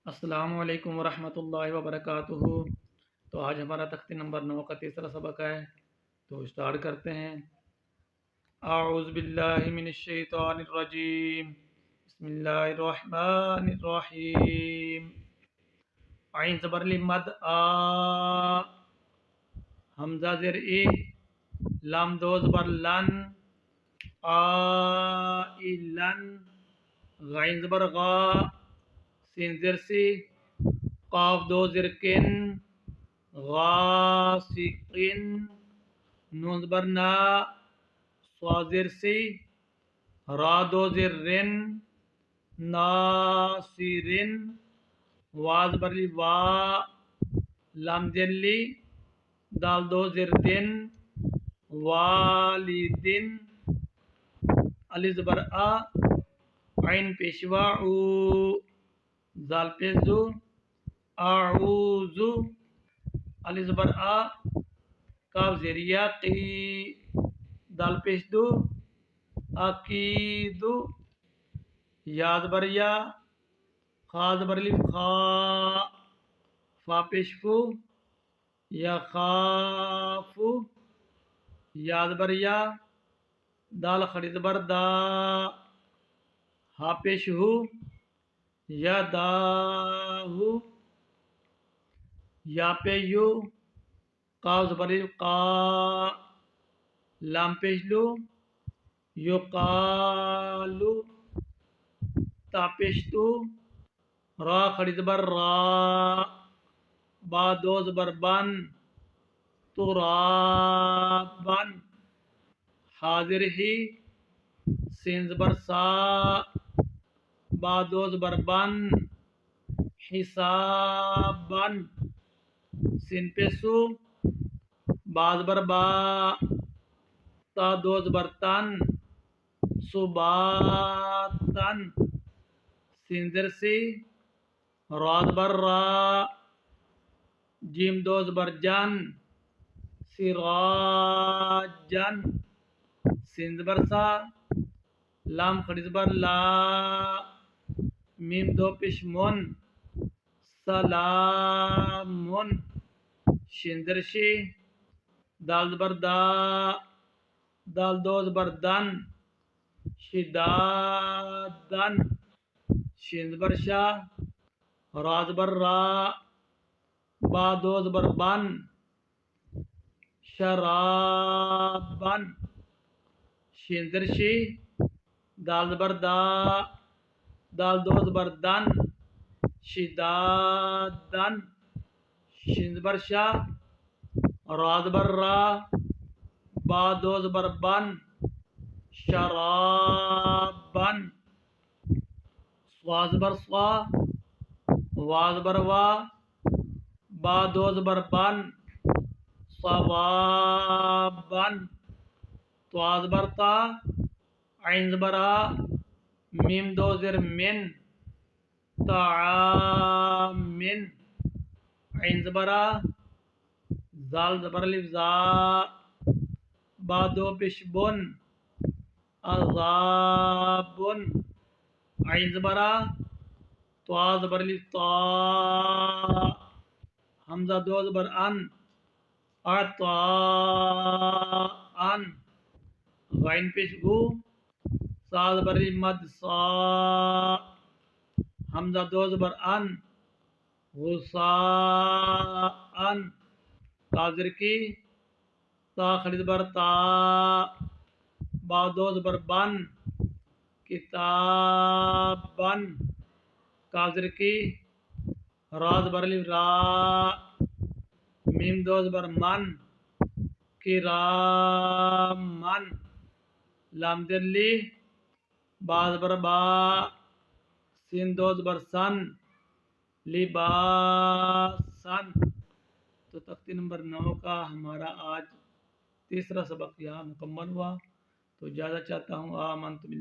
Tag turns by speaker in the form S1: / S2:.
S1: السلام علیکم ورحمۃ اللہ وبرکاتہ۔ تو آج ہمارا تختی نمبر 9 کا تیسرا سبق ہے، تو اسٹارٹ کرتے ہیں۔ اعوذ باللہ من الشیطان الرجیم، بسم اللہ الرحمن الرحیم۔ عین زبر لی مد آ، حمزہ زیر ای، لام دو زبر لن، لن، غین زبر غا، سین زر سی، قاف دو زر کن، غاسقن، نون زبر نا، صاد زر سی، را دو زر رن، ناصرن، واو زبر لی وا، لام زر لی، دال دو زر دن، والدن، الف زبر آ، عین پیشوا او، زال پیش زو، اعوذ، الف زبر آ، کاف زیر یا قی، دال پیش دو، عقید، یا زبر یا، خا زبر الف خا، فا پیش فو، یا خافو، یا زبر یا، دال خڑی زبر دا، ہا پیش ہو، یا داہو، یا پہ یو، قاف زبر قا، لام پیش لو، یو قالو، تا پیش تو، را خڑی زبر را، با دو زبر بن، ترابن، حاضر ہی، سین زبر سا، با دو زبر بن، حسابن، سین پیسو، با زبر با، تا دو زبر تن، صباتن، سین زر سی، را زبر را، جیم دو زبر جن، سراجن، سین زبر سا، لام خڑی زبر لا، میم دو پیش من، سلامن، شین زر شی، دال زبر دا، دال دو زبر دن، شدادن، شین زبر شا، را زبر را، با دو زبر بن، شرابن، شین زر شی، دال زبر دا، دال دو زبر دن، شدادن، شین زبر شا، را زبر را، با دو زبر بن، شرابن، صا زبر صا، وا زبر وا، با دو زبر بن، صوابن، طا زبر تا، عین زبر آ، میم دو زر من، طعامن، عین زبر آ، زال زبر الف زا، با دو پیش بن، عذابن، عین زبر آ، طا زبر الف طا، حمزہ دو زبر ان، عطاءن، غین پیش گو، سا زبر الف مد سا، حمزہ دو زبر ان، غصاءن، تاظر کی، تا خڑی زبر تا، با دو زبر بن، کتابن، کاظر کی، را زبر الف را، میم دو زبر من، کرامن، لام زر لی، با زبر با، سین دو زبر سن، لباسن۔ تو تختی نمبر 9 کا ہمارا آج تیسرا سبق یہاں مکمل ہوا۔ تو اجازت چاہتا ہوں، آمنت باللہ۔